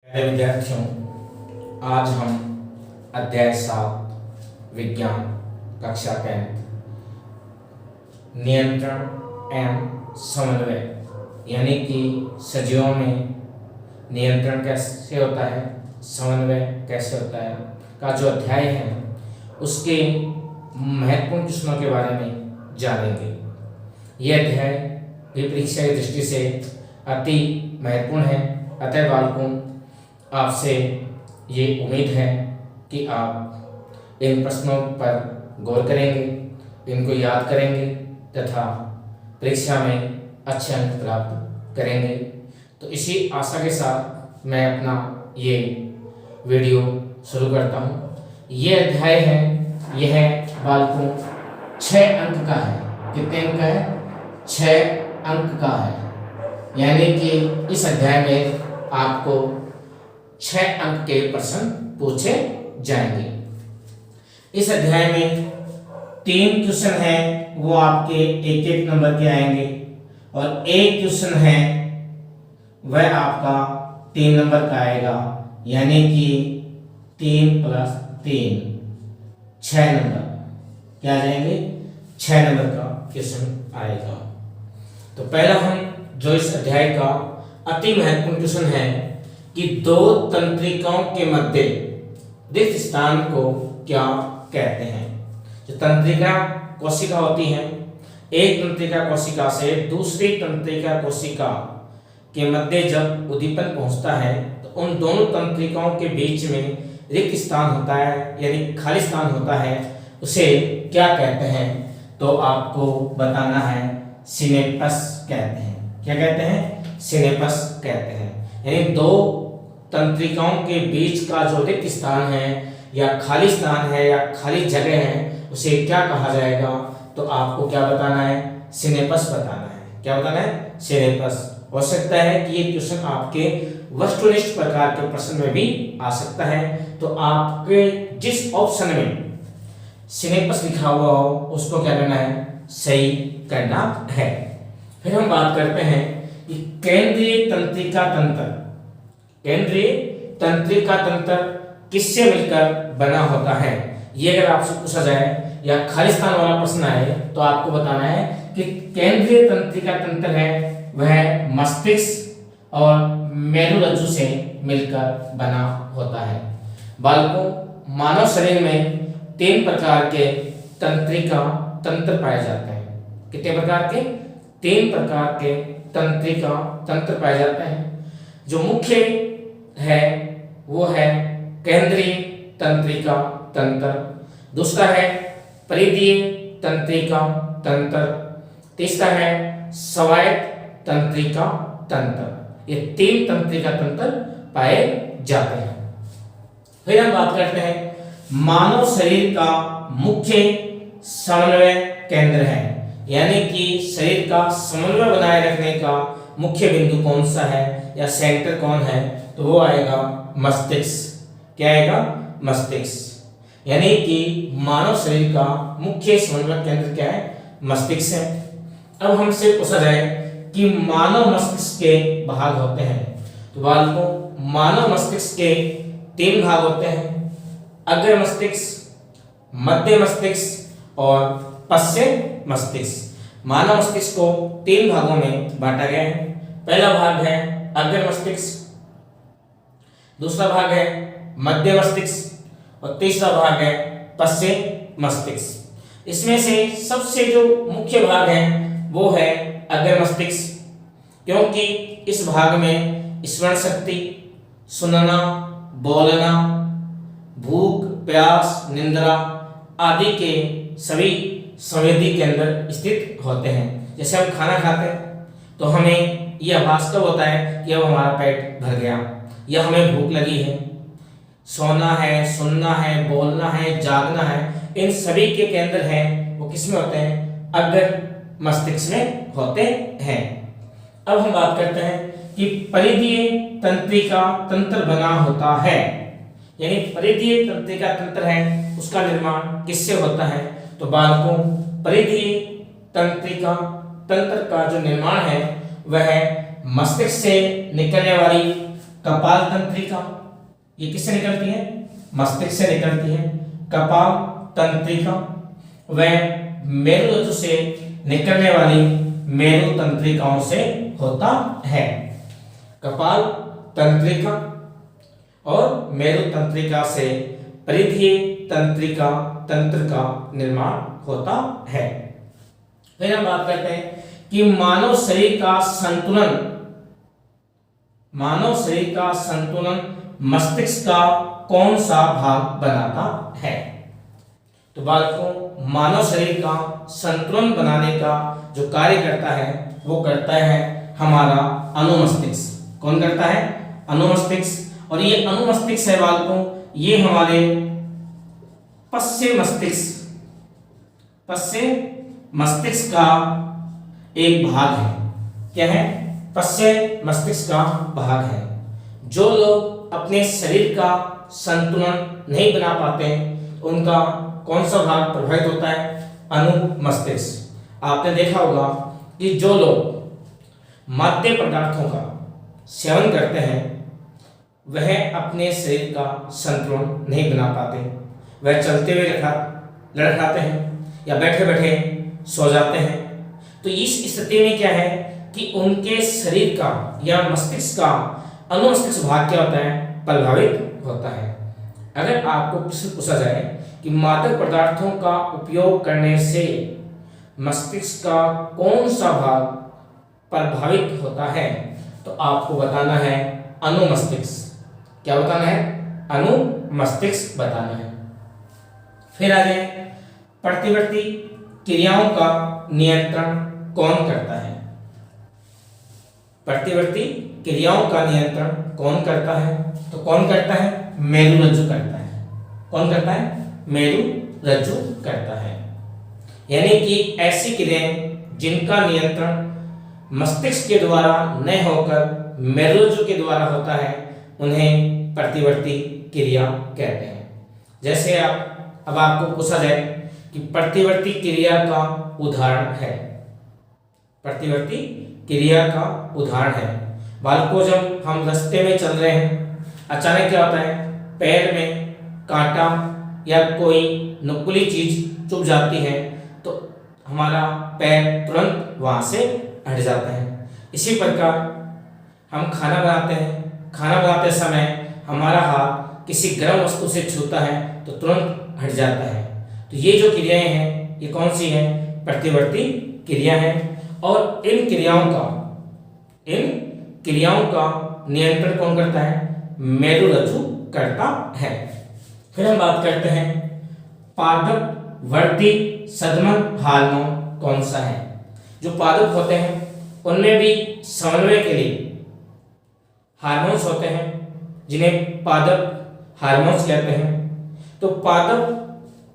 प्यारे विद्यार्थियों, आज हम अध्याय 7 विज्ञान कक्षा 10 नियंत्रण एवं समन्वय यानी कि सजीवों में नियंत्रण कैसे होता है, समन्वय कैसे होता है का जो अध्याय है उसके महत्वपूर्ण प्रश्नों के बारे में जानेंगे। यह अध्याय भी परीक्षा की दृष्टि से अति महत्वपूर्ण है। अतः बालकों, आपसे ये उम्मीद है कि आप इन प्रश्नों पर गौर करेंगे, इनको याद करेंगे तथा परीक्षा में अच्छे अंक प्राप्त करेंगे। तो इसी आशा के साथ मैं अपना ये वीडियो शुरू करता हूँ। ये अध्याय है, यह बालकों 6 अंक का है। कितने अंक का है? 6 अंक का है। यानी कि इस अध्याय में आपको 6 अंक के प्रश्न पूछे जाएंगे। इस अध्याय में 3 क्वेश्चन हैं, वो आपके 1-1 नंबर के आएंगे और एक क्वेश्चन है वह आपका 3 नंबर का आएगा। यानी कि 3 + 3 6 नंबर क्या आ जाएंगे? 6 नंबर का क्वेश्चन आएगा। तो पहला हम जो इस अध्याय का अति महत्वपूर्ण क्वेश्चन है कि 2 तंत्रिकाओं के मध्य रिक्त स्थान को क्या कहते हैं। जो तंत्रिका कोशिका होती है, एक तंत्रिका कोशिका से दूसरी तंत्रिका कोशिका के मध्य जब उद्दीपन पहुंचता है तो उन दोनों तंत्रिकाओं के बीच में रिक्त स्थान होता है, यानी खाली स्थान होता है, उसे क्या कहते हैं? तो आपको बताना है सिनेप्स कहते हैं। क्या कहते हैं? सिनेप्स कहते हैं। यानी 2 तंत्रिकाओं के बीच का जो रिक्त स्थान है या खाली स्थान है या खाली जगह है उसे क्या कहा जाएगा? तो आपको क्या बताना है? सिनेप्स बताना है। क्या बताना है? सिनेप्स। हो सकता है कि ये क्वेश्चन आपके वस्तुनिष्ठ प्रकार के प्रश्न में भी आ सकता है। तो आपके जिस ऑप्शन में सिनेप्स लिखा हुआ हो उसको क्या करना है? सही करना है। फिर हम बात करते हैं कि केंद्रीय तंत्रिका तंत्र, केंद्रीय तंत्रिका तंत्र किससे मिलकर बना होता है? ये अगर आपसे पूछा जाए या खाली स्थान वाला प्रश्न आए तो आपको बताना है कि केंद्रीय तंत्रिका तंत्र है वह मस्तिष्क और मेरुरज्जु से मिलकर बना होता है। बालकों, मानव शरीर में 3 प्रकार के तंत्रिका तंत्र पाए जाते हैं। कितने प्रकार के? 3 प्रकार के तंत्रिका तंत्र पाए जाते हैं। जो मुख्य है वो है केंद्रीय तंत्रिका तंत्र, दूसरा है परिधीय तंत्रिका तंत्र, तीसरा है स्वायत्त तंत्रिका तंत्र। ये 3 तंत्रिका तंत्र पाए जाते हैं। फिर हम बात करते हैं मानव शरीर का मुख्य समन्वय केंद्र है, यानी कि शरीर का समन्वय बनाए रखने का मुख्य बिंदु कौन सा है या सेंटर कौन है? तो वो आएगा मस्तिष्क। क्या आएगा? मस्तिष्क। यानी कि मानव शरीर का मुख्य समन्वय केंद्र क्या है? मस्तिष्क है। अब हमसे पूछा जाए कि मानव मस्तिष्क के भाग होते हैं। तो बालकों, मानव मस्तिष्क के 3 भाग होते हैं, अग्र मस्तिष्क, मध्य मस्तिष्क और पश्चिम मस्तिष्क। मानव मस्तिष्क को 3 भागों में बांटा गया है। पहला भाग है अग्र मस्तिष्क, दूसरा भाग है मध्य मस्तिष्क और तीसरा भाग है पश्चिम मस्तिष्क। इसमें से सबसे जो मुख्य भाग है वो है अग्र मस्तिष्क, क्योंकि इस भाग में स्मरण शक्ति, सुनना, बोलना, भूख, प्यास, निद्रा आदि के सभी संवेदी केंद्र स्थित होते हैं। जैसे हम खाना खाते हैं तो हमें यह आभास कब होता है कि अब हमारा पेट भर गया या हमें भूख लगी है। सोना है, सुनना है, बोलना है, जागना है, इन सभी के केंद्र हैं वो किस में होते हैं? अग्र मस्तिष्क में होते हैं। अब हम बात करते हैं कि परिधीय तंत्रिका तंत्र बना होता है, यानी परिधीय तंत्रिका तंत्र है उसका निर्माण किससे होता है? तो बालकों, परिधीय तंत्रिका तंत्र का जो निर्माण है वह मस्तिष्क से निकलने वाली कपाल तंत्रिका, ये किससे निकलती है? मस्तिष्क से निकलती है। कपाल तंत्रिका वह मेरुरज्जु से निकलने वाली मेरु तंत्रिकाओं से होता है। कपाल तंत्रिका और मेरु तंत्रिका से परिधीय तंत्रिका तंत्र का निर्माण होता है। फिर हम बात करते हैं कि मानव शरीर का संतुलन मस्तिष्क का कौन सा भाग बनाता है? तो बालकों, मानव शरीर का संतुलन बनाने का जो कार्य करता है वो करता है हमारा अनुमस्तिष्क। कौन करता है? अनुमस्तिष्क। और ये अनुमस्तिष्क है बालकों, ये हमारे पश्य मस्तिष्क का एक भाग है। क्या है? पश्य मस्तिष्क का भाग है। जो लोग अपने शरीर का संतुलन नहीं बना पाते उनका कौन सा भाग प्रभावित होता है? अनुमस्तिष्क। आपने देखा होगा कि जो लोग मादक पदार्थों का सेवन करते हैं वह अपने शरीर का संतुलन नहीं बना पाते। वह चलते हुए लड़खड़ाते हैं या बैठे बैठे सो जाते हैं। तो इस स्थिति में क्या है कि उनके शरीर का या मस्तिष्क का अनुमस्तिष्क भाग क्या होता है? प्रभावित होता है। अगर आपको पूछा जाए कि मादक पदार्थों का उपयोग करने से मस्तिष्क का कौन सा भाग प्रभावित होता है तो आपको बताना है अनुमस्तिष्क। क्या बताना है? अनुमस्तिष्क बताना है। फिर आगे, प्रतिवर्ती क्रियाओं का नियंत्रण कौन करता है? प्रतिवर्ती क्रियाओं का नियंत्रण कौन करता है? तो कौन करता है? मेरुरज्जु करता है। कौन करता है? मेरुरज्जु करता है। यानी कि ऐसी क्रियाएं जिनका नियंत्रण मस्तिष्क के द्वारा न होकर मेरुरज्जु के द्वारा होता है उन्हें प्रतिवर्ती क्रिया कहते हैं। जैसे अब आपको पूछा जाए कि प्रतिवर्ती क्रिया का उदाहरण है। प्रतिवर्ती क्रिया का उदाहरण है बालकों, जब हम रास्ते में चल रहे हैं अचानक क्या होता है? पैर में कांटा या कोई नुकीली चीज चुभ जाती है तो हमारा पैर तुरंत वहां से हट जाता है। इसी प्रकार हम खाना बनाते समय हमारा हाथ किसी गर्म वस्तु से छूता है तो तुरंत हट जाता है। तो ये जो क्रियाएं हैं ये कौन सी हैं? प्रतिवर्ती क्रिया हैं। और इन क्रियाओं का नियंत्रण कौन करता है? मेरुरज्जु करता है। फिर हम बात करते हैं पादप वर्धी सदमन हार्मोन कौन सा है? जो पादप होते हैं उनमें भी समन्वय के लिए हार्मोन्स होते हैं जिन्हें पादप हार्मोन्स कहते हैं। तो पादप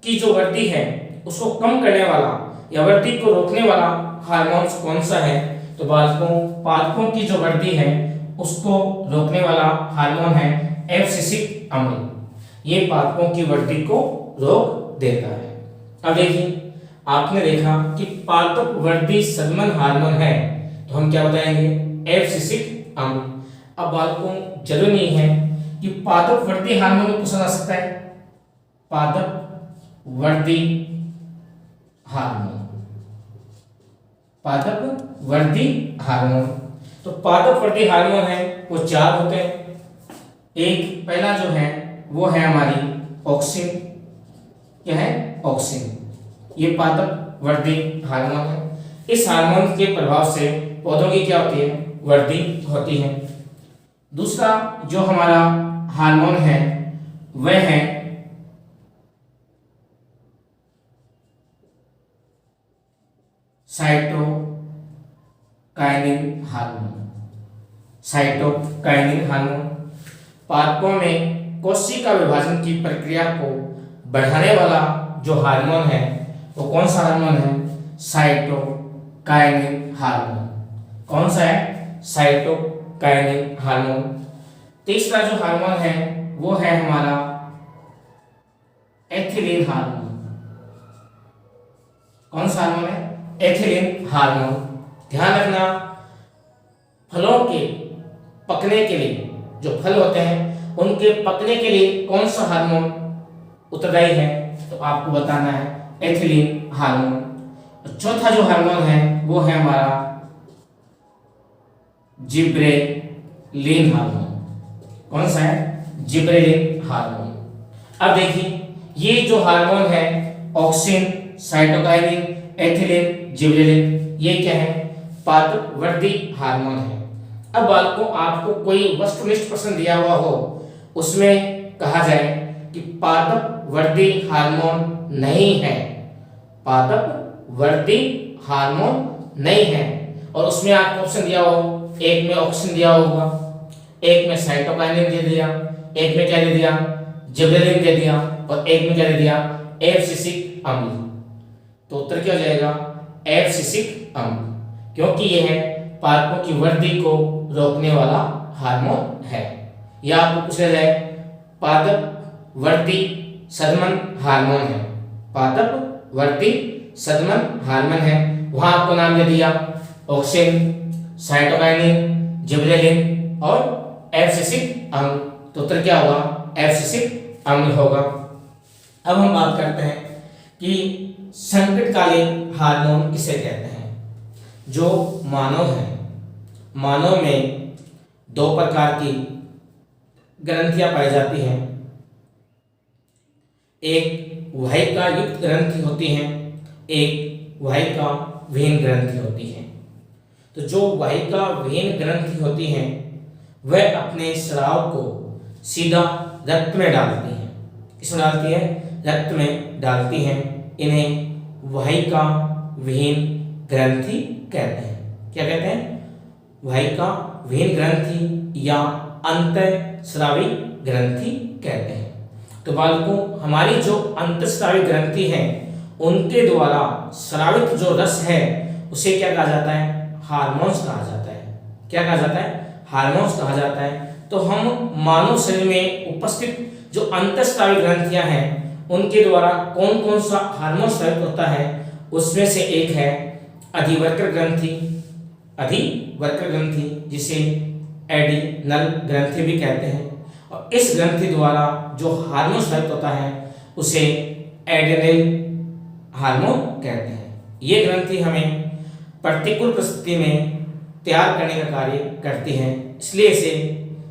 की जो वृद्धि है उसको कम करने वाला या वृद्धि को रोकने वाला हार्मोन्स कौन सा है? तो बालकों, पादपों की जो वृद्धि है उसको रोकने वाला हार्मोन है एब्सिसिक अम्ल। ये पादपों की वृद्धि को रोक देता है। अब देखिए, आपने देखा कि पादप वृद्धि सदमन हार्मोन है तो हम क्या बताएंगे? एब्सिसिक अम्ल। अब बालकों, जरूरी नहीं है कि पादप वृद्धि हार्मोन को पूछा जा सकता है। पादप वृद्धि हार्मोन, पादप वृद्धि हार्मोन। तो पादप वृद्धि हार्मोन है वो 4 होते हैं। एक पहला जो है वो है हमारी ऑक्सिन। क्या है? ऑक्सिन। ये पादप वृद्धि हार्मोन है। इस हार्मोन के प्रभाव से पौधों की क्या होती है? वृद्धि होती है। दूसरा जो हमारा हार्मोन है वह है साइटोकाइनिन हार्मोन। साइटोकाइनिन हार्मोन पादपों में कोशिका विभाजन की प्रक्रिया को बढ़ाने वाला जो हार्मोन है वो कौन सा हार्मोन है? Cytokinin hormone. कौन सा है? Cytokinin hormone. तीसरा जो हार्मोन है वो है हमारा एथिलीन हार्मोन। कौन सा हार्मोन है? Ethylene hormone. ध्यान रखना, फलों के पकने के लिए जो फल होते हैं उनके पकने के लिए कौन सा हार्मोन उत्तरदायी है, तो आपको बताना है एथिलीन हार्मोन। चौथा जो हार्मोन है वो है हमारा जिब्रेलिन हार्मोन। कौन सा है? Gibberellin hormone. अब देखिए ये जो हार्मोन है ऑक्सिन, साइटोकाइनिन, एथिलीन, जिब्रेलिन, ये क्या है? पादपवर्धी हार्मोन है। अब बालकों आपको कोई वस्तुनिष्ठ प्रश्न दिया हुआ हो, उसमें कहा जाए कि पादपवर्धी हार्मोन नहीं है, पादपवर्धी हार्मोन नहीं है, और उसमें आपको ऑप्शन दिया हो, एक में ऑक्सिन दिया होगा, एक में साइटोकाइनिन दे दिया, एक में क्या दे दिया? जिब्रेलिन दे दिया, और एक में क्या दे दिया? एब्सिसिक अम्ल। तो उत्तर क्या हो जाएगा? एब्सिसिक अम्ल, क्योंकि यह है पादपों की वृद्धि को रोकने वाला हार्मोन है। या आपको पूछा जाए पादप वृद्धि सदमन हार्मोन है, पादप वृद्धि सदमन हार्मोन है, वहां आपको नाम दे दिया ऑक्सिन, साइटोकाइनिन, जिब्रेलिन और एब्सिसिक अम्ल। तो उत्तर क्या होगा? एब्सिसिक अम्ल होगा। अब हम बात करते हैं कि संकटकालीन हार्मोन किसे कहते हैं। जो मानव है, मानव में दो प्रकार की ग्रंथियां पाई जाती हैं, एक वाहिका युक्त ग्रंथि होती है, एक वाहिका विहीन ग्रंथि होती है। तो जो वाहिका विहीन ग्रंथि होती हैं वह अपने स्राव को सीधा रक्त में डालती हैं। किसमें डालती है? रक्त में डालती हैं। इन्हें वाहिका विहीन ग्रंथि कहते हैं। क्या कहते हैं? वाहिका विहीन ग्रंथि या अंतःस्रावी ग्रंथि कहते हैं। तो बालकों हमारी जो अंतःस्रावी ग्रंथि है उनके द्वारा स्रावित जो रस है उसे क्या कहा जाता है? हार्मोन्स कहा जाता है। क्या कहा जाता है? हार्मोन्स कहा जाता है। तो हम मानव शरीर में उपस्थित जो अंतःस्रावी ग्रंथियां हैं उनके द्वारा कौन कौन सा हार्मोन स्रावित होता है, उसमें से एक है अधिवर्कर ग्रंथि, अधिवर्कर ग्रंथि जिसे एडिनल ग्रंथि भी कहते हैं, और इस ग्रंथि द्वारा जो हार्मोन स्रावित होता है उसे एड्रेनल हार्मोन कहते हैं। ये ग्रंथि हमें प्रतिकूल परिस्थिति में तैयार करने का कार्य करती है, इसलिए इसे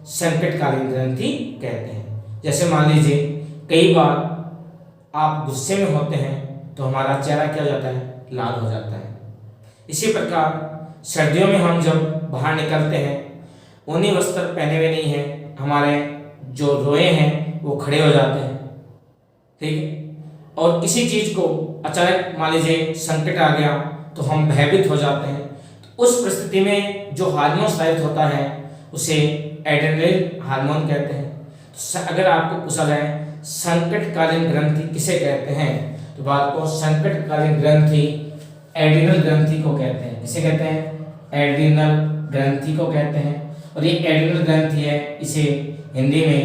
संकटकालीन ग्रंथि कहते हैं। जैसे मान लीजिए कई बार आप गुस्से में होते हैं तो हमारा चेहरा क्या हो जाता है? लाल हो जाता है। इसी प्रकार सर्दियों में हम जब बाहर निकलते हैं ऊनी वस्त्र पहने हुए नहीं हैं, हमारे जो रोए हैं वो खड़े हो जाते हैं, ठीक है। और किसी चीज को अचानक मान लीजिए संकट आ गया तो हम भयभीत हो जाते हैं, तो उस परिस्थिति में जो हार्मोन स्रावित होता है उसे एड्रेनल हार्मोन कहते हैं। तो अगर आपको पूछा जाए संकटकालीन ग्रंथि किसे कहते हैं, तो बात को संकटकालीन ग्रंथि एड्रिनल ग्रंथि को कहते हैं। किसे कहते हैं? एड्रिनल ग्रंथि को कहते हैं। और ये एड्रिनल ग्रंथि है, इसे हिंदी में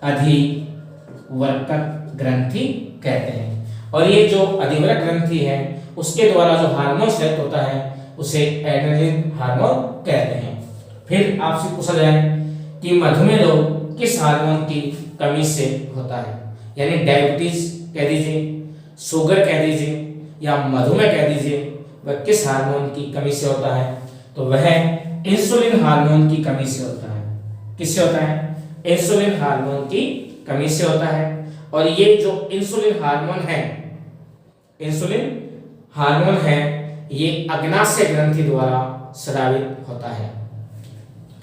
अधिवर्तक ग्रंथि कहते हैं। और ये जो अधिवर्तक ग्रंथि है उसके द्वारा जो हार्मोन स्रावित होता है उसे एड्रेनलिन हार्मोन कहते हैं। फिर आपसे पूछा जाए कि मधुमेह रोग किस हार्मोन की कमी से होता है, यानी डायबिटीज कह दीजिए, शुगर कह दीजिए या मधुमेह कह दीजिए, वह किस हार्मोन की कमी से होता है, तो वह इंसुलिन हार्मोन की कमी से होता है। किससे होता है? इंसुलिन हार्मोन की कमी से होता है। और ये जो इंसुलिन हार्मोन है, इंसुलिन हार्मोन है, ये अग्नाशय ग्रंथि द्वारा स्रावित होता है।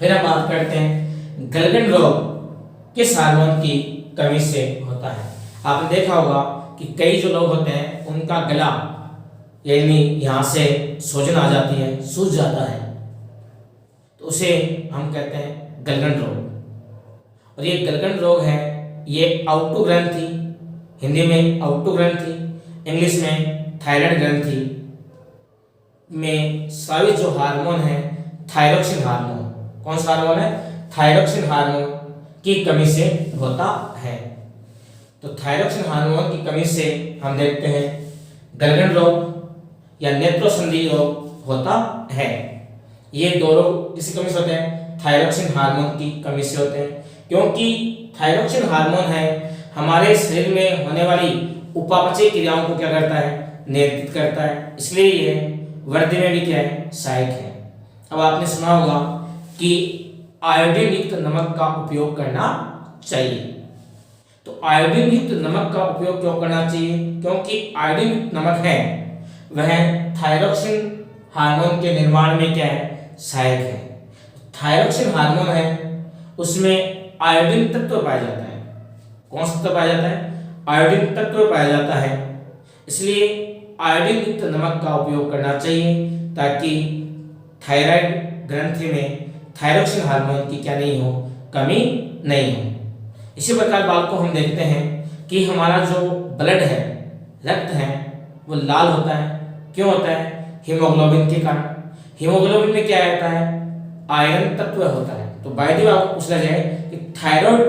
फिर हम बात करते हैं गलगन रोग किस हार्मोन की कमी से होता है। आपने देखा होगा कि कई जो लोग होते हैं उनका गला यानी यहाँ से सूजन आ जाती है, सूज जाता है, तो उसे हम कहते हैं गलगन रोग। और ये गलगन रोग है, ये आउटू ग्रंथि, हिंदी में आउटू ग्रंथि, इंग्लिश में थायराइड ग्रंथि में स्रावित जो हार्मोन है थायरोक्सिन हार्मोन, कौन सा हार्मोन है? थायरोक्सिन हार्मोन की कमी से होता है। तो थायरोक्सिन हार्मोन की कमी से हम देखते हैं गलगन रोग या नेत्रोसंधि रोग होता है। ये दो रोग किसी कमी से होते हैं? थायरोक्सिन हार्मोन की कमी से होते हैं, क्योंकि थायरोक्सिन हार्मोन है हमारे शरीर में होने वाली उपापचय क्रियाओं को क्या करता है, नियंत्रित करता है, इसलिए ये वृद्धि में भी क्या है, सहायक है। अब आपने सुना होगा कि आयोडीन युक्त नमक का उपयोग करना चाहिए। तो आयोडीन युक्त नमक का उपयोग क्यों करना चाहिए, क्योंकि आयोडीन युक्त नमक है वह थायरोक्सिन हार्मोन के निर्माण में क्या है, सहायक है। थायरोक्सिन हार्मोन है उसमें आयोडीन तत्व पाया जाता है। कौन सा तत्व पाया जाता है, आयोडीन तत्व पाया जाता है, इसलिए आयोडीन युक्त नमक का उपयोग करना चाहिए ताकि थायराइड ग्रंथि में थायरोक्सिन हार्मोन की क्या नहीं हो, कमी नहीं हो। इसी प्रकार बाल को हम देखते हैं कि हमारा जो ब्लड है, रक्त है, वो लाल होता है। क्यों होता है, हीमोग्लोबिन के कारण। हीमोग्लोबिन में क्या रहता है, आयरन तत्व होता है। तो बाय द वे आपको पूछा जाए कि थायराइड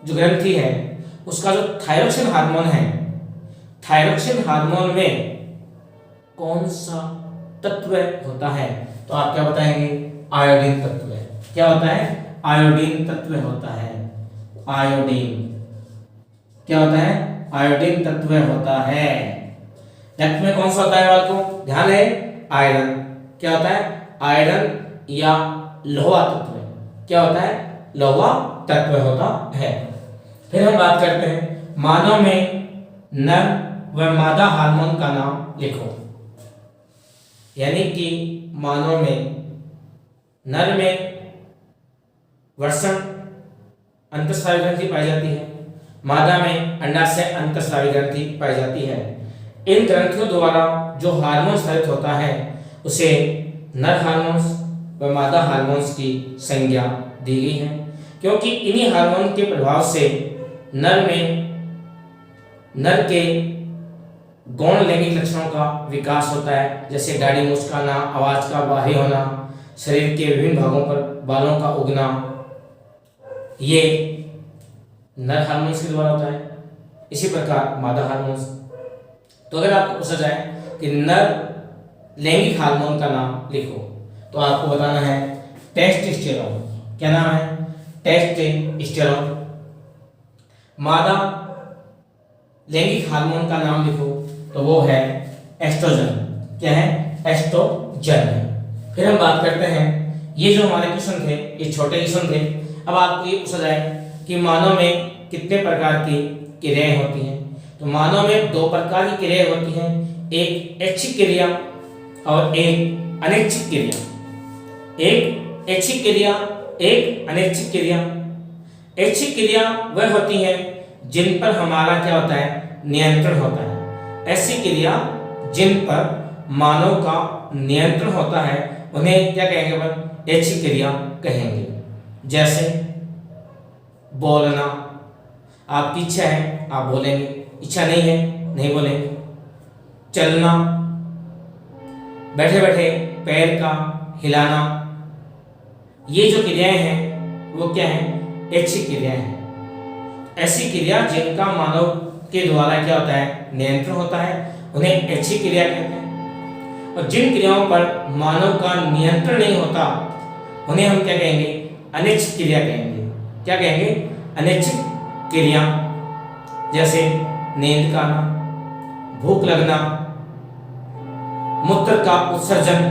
जो ग्रंथि है उसका जो थायरोक्सिन हार्मोन है, थायरोक्सिन हार्मोन में कौन सा तत्व होता है, तो आप क्या बताएंगे, आयोडीन तत्व। क्या होता है, आयोडीन तत्व होता है। आयोडीन क्या होता है, आयोडीन तत्व होता है। रक्त में कौन सा होता है, बालकों ध्यान है, आयरन। क्या होता है, आयरन या लोहा तत्व। क्या होता है, लोहा तत्व होता है। फिर हम बात करते हैं मानव में नर व मादा हार्मोन का नाम लिखो। यानी कि मानव में नर में वर्षण अंतःस्रावी ग्रंथि पाई जाती है, मादा में अंडाशय अंतःस्रावी ग्रंथि पाई जाती है। इन ग्रंथियों द्वारा जो हार्मोन स्रावित होता है उसे नर हार्मोन्स व मादा हार्मोन्स की संज्ञा दी गई है, क्योंकि इन्हीं हार्मोन के प्रभाव से नर के गौण लैंगिक लक्षणों का विकास होता है, जैसे दाढ़ी मुस्काना, आवाज का बाहरी होना, शरीर के विभिन्न भागों पर बालों का उगना, ये नर हार्मोन्स के द्वारा होता है। इसी प्रकार मादा हार्मोन्स। तो अगर आपको पूछा जाए कि नर लैंगिक हार्मोन का नाम लिखो, तो आपको बताना है टेस्टोस्टेरोन। क्या नाम है, टेस्टोस्टेरोन। मादा लैंगिक हार्मोन का नाम लिखो, तो वो है एस्ट्रोजन। क्या है, एस्ट्रोजन है। फिर हम बात करते हैं, ये जो हमारे क्वेश्चन थे ये छोटे क्वेश्चन थे। अब आपको ये पूछा जाए कि मानव में कितने प्रकार की क्रियाएं होती हैं, तो मानव में दो प्रकार की क्रियाएं होती हैं, एक ऐच्छिक क्रिया और एक अनैच्छिक क्रिया। एक ऐच्छिक क्रिया, एक अनैच्छिक क्रिया। ऐच्छिक क्रिया वह होती है जिन पर हमारा क्या होता है, नियंत्रण होता है। ऐसी क्रिया जिन पर मानव का नियंत्रण होता है उन्हें क्या कहेंगे, अपन ऐच्छिक क्रिया कहेंगे। जैसे बोलना, आपकी इच्छा है आप बोलेंगे, इच्छा नहीं है नहीं बोलेंगे। चलना, बैठे बैठे पैर का हिलाना, ये जो क्रियाएं हैं वो क्या है, ऐच्छिक क्रियाएं हैं। ऐसी क्रिया जिनका मानव के द्वारा क्या होता है, नियंत्रण होता है, उन्हें ऐच्छिक क्रिया कहते हैं। और जिन क्रियाओं पर मानव का नियंत्रण नहीं होता उन्हें हम क्या कहेंगे, अनैच्छिक क्रिया कहेंगे। क्या कहेंगे, अनैच्छिक क्रिया। जैसे नींद का आना, भूख लगना, मूत्र का उत्सर्जन,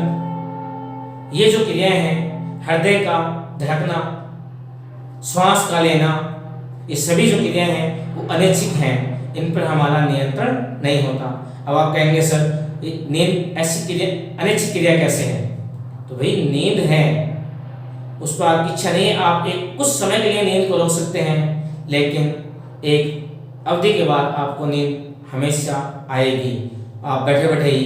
ये जो क्रियाएं हैं, हृदय का धड़कना, श्वास का लेना, ये सभी जो क्रियाएं हैं वो अनैच्छिक हैं, इन पर हमारा नियंत्रण नहीं होता। अब आप कहेंगे सर नींद ऐसी क्रिया, अनैच्छिक क्रिया कैसे है, तो भाई नींद है, उस पर आपकी इच्छा नहीं है, आप एक कुछ समय के लिए नींद को रोक सकते हैं, लेकिन एक अवधि के बाद आपको नींद हमेशा आएगी, आप बैठे बैठे ही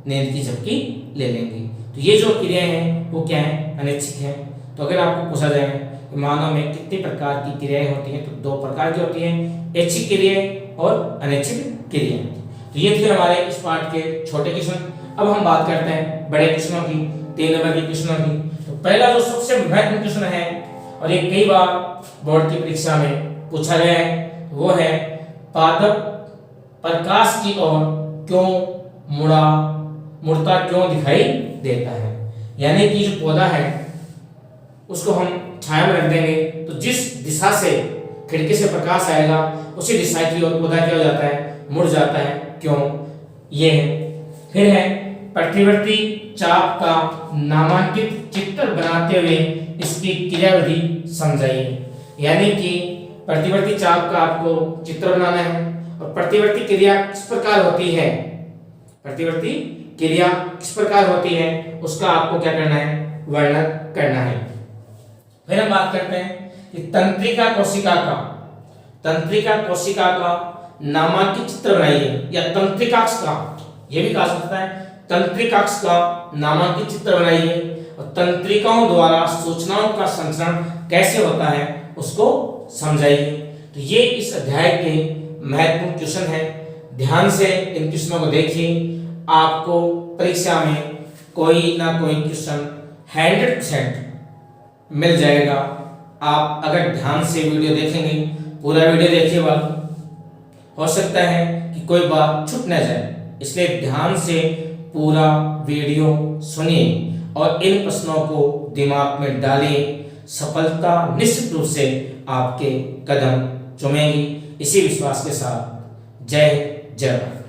नींद की झपकी ले लेंगे। तो ये जो क्रियाएं हैं वो क्या है, अनैच्छिक है। तो अगर आपको पूछा जाए कि मानव में कितनी प्रकार की क्रियाएं होती हैं, तो दो प्रकार की होती हैं, ऐच्छिक क्रियाएं और अनैच्छिक क्रियाएं। तो ये थे हमारे इस पार्ट के छोटे क्वेश्चन। अब हम बात करते हैं बड़े क्वेश्चनों की, 3 नंबर के क्वेश्चनों की। तो पहला जो सबसे महत्वपूर्ण क्वेश्चन है और ये कई बार बोर्ड की परीक्षा में पूछा गया है, वो है पादप प्रकाश की ओर क्यों मुड़ता क्यों दिखाई देता है। यानी कि जो पौधा है उसको हम छाया में रख देंगे तो जिस दिशा से खिड़की से प्रकाश आएगा उसी दिशा की ओर पौधा क्या हो जाता है, मुड़ जाता है। क्यों? ये है। फिर है प्रतिवर्ती चाप का नामांकित चित्र बनाते हुए इसकी क्रियाविधि समझाइए। यानी कि प्रतिवर्ती चाप का आपको चित्र बनाना है और प्रतिवर्ती क्रिया किस प्रकार होती है, प्रतिवर्ती क्रिया किस प्रकार होती है उसका आपको क्या करना है, वर्णन करना है। फिर हम बात करते हैं कि तंत्रिका कोशिका का नामांकित चित्र बनाइए, या तंत्रिकाक्ष का, यह भी कहा सकता है तंत्रिकाक्ष का नामांकित चित्र बनाइए और तंत्रिकाओं द्वारा सूचनाओं का संचरण कैसे होता है उसको समझाइए। तो ये इस अध्याय के महत्वपूर्ण क्वेश्चन है। ध्यान से इन क्वेश्चनों को देखिए, आपको परीक्षा में कोई ना कोई क्वेश्चन 100% मिल जाएगा। आप अगर ध्यान से वीडियो देखेंगे, पूरा वीडियो देखिएगा, हो सकता है कि कोई बात छूट न जाए, इसलिए ध्यान से पूरा वीडियो सुनिए और इन प्रश्नों को दिमाग में डालिए। सफलता निश्चित रूप से आपके कदम चूमेगी। इसी विश्वास के साथ जय जय भारत।